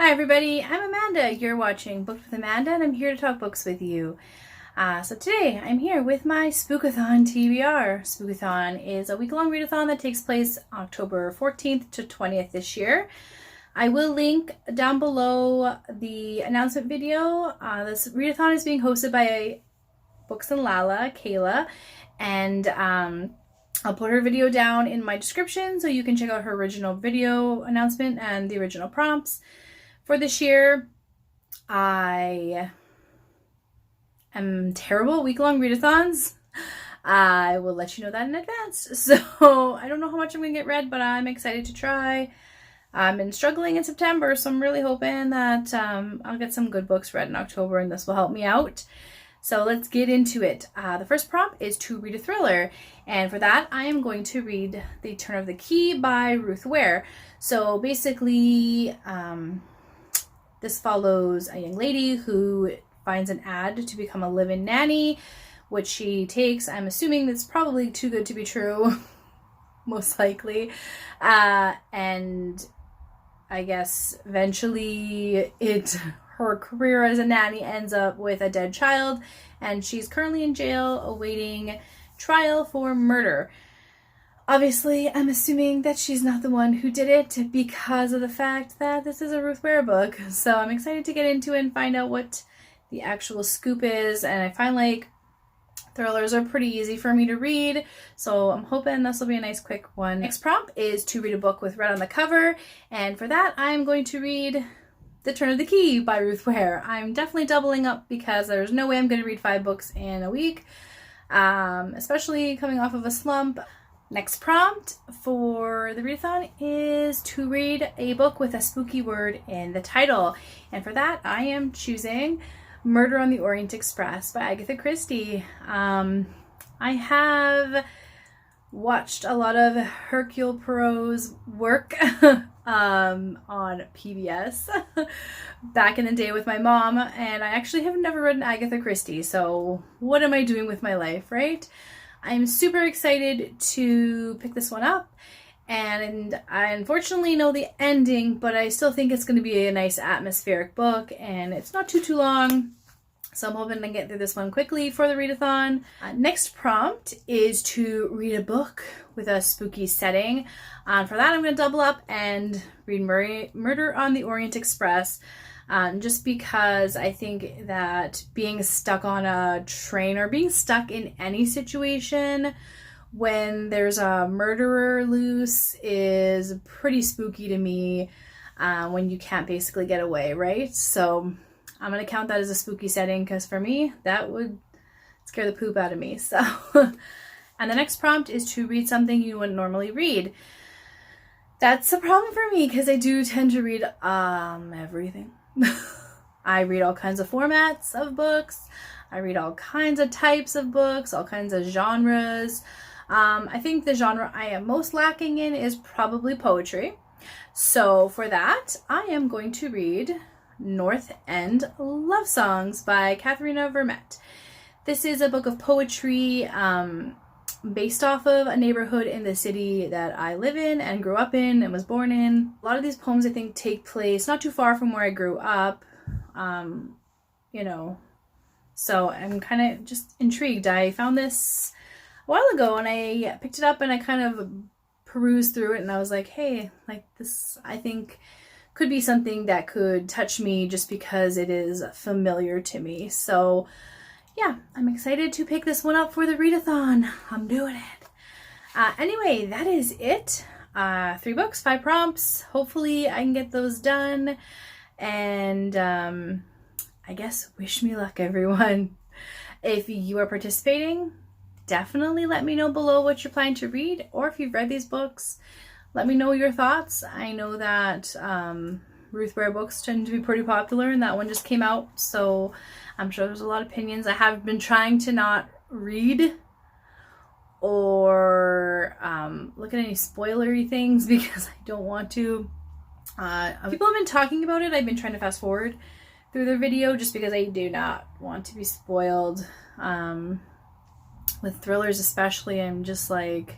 Hi everybody, I'm Amanda. You're watching Booked with Amanda and I'm here to talk books with you. So today I'm here with my Spookathon TBR. Spookathon is a week-long readathon that takes place October 14th to 20th this year. I will link down below the announcement video. This readathon is being hosted by BooksandLala, Kayla, and I'll put her video down in my description so you can check out her original video announcement and the original prompts. For this year, I am terrible at week-long readathons. I will let you know that in advance. So I don't know how much I'm going to get read, but I'm excited to try. I've been struggling in September, so I'm really hoping that I'll get some good books read in October and this will help me out. So let's get into it. The first prompt is to read a thriller, and for that I am going to read The Turn of the Key by Ruth Ware. So basically, this follows a young lady who finds an ad to become a live-in nanny, which she takes. I'm assuming that's probably too good to be true, most likely. And I guess eventually her career as a nanny ends up with a dead child, and she's currently in jail awaiting trial for murder. Obviously, I'm assuming that she's not the one who did it because of the fact that this is a Ruth Ware book. So I'm excited to get into it and find out what the actual scoop is. And I find like thrillers are pretty easy for me to read, so I'm hoping this will be a nice quick one. Next prompt is to read a book with red on the cover, and for that I'm going to read The Turn of the Key by Ruth Ware. I'm definitely doubling up because there's no way I'm going to read 5 books in a week, especially coming off of a slump. Next prompt for the readathon is to read a book with a spooky word in the title. And for that, I am choosing Murder on the Orient Express by Agatha Christie. I have watched a lot of Hercule Poirot's work on PBS back in the day with my mom, and I actually have never read an Agatha Christie, so what am I doing with my life, right? I'm super excited to pick this one up, and I unfortunately know the ending, but I still think it's going to be a nice atmospheric book, and it's not too long, so I'm hoping to get through this one quickly for the readathon. Next prompt is to read a book with a spooky setting. For that, I'm going to double up and read Murder on the Orient Express. Just because I think that being stuck on a train or being stuck in any situation when there's a murderer loose is pretty spooky to me, when you can't basically get away, right? So I'm going to count that as a spooky setting because for me, that would scare the poop out of me. So, and the next prompt is to read something you wouldn't normally read. That's a problem for me because I do tend to read everything. I read all kinds of formats of books. I read all kinds of types of books, all kinds of genres. I think the genre I am most lacking in is probably poetry. So for that, I am going to read North End Love Songs by Katharina Vermette. This is a book of poetry based off of a neighborhood in the city that I live in and grew up in and was born in. A lot of these poems I think take place not too far from where I grew up, you know, so I'm kind of just intrigued. I found this a while ago and I picked it up and I kind of perused through it and I was like, hey, like this I think could be something that could touch me just because it is familiar to me. So yeah, I'm excited to pick this one up for the readathon. I'm doing it. Anyway, that is it. 3 books, 5 prompts. Hopefully I can get those done. And I guess wish me luck, everyone. If you are participating, definitely let me know below what you're planning to read, or if you've read these books, let me know your thoughts. I know that Ruth Ware books tend to be pretty popular, and that one just came out, so I'm sure there's a lot of opinions. I have been trying to not read or look at any spoilery things because I don't want to. People have been talking about it. I've been trying to fast forward through their video just because I do not want to be spoiled. With thrillers especially, I'm just like,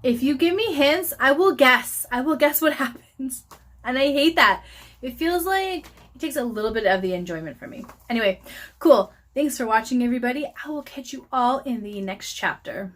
if you give me hints, I will guess. I will guess what happens. And I hate that. it feels like it takes a little bit of the enjoyment from me. Anyway, cool. Thanks for watching, everybody. I will catch you all in the next chapter.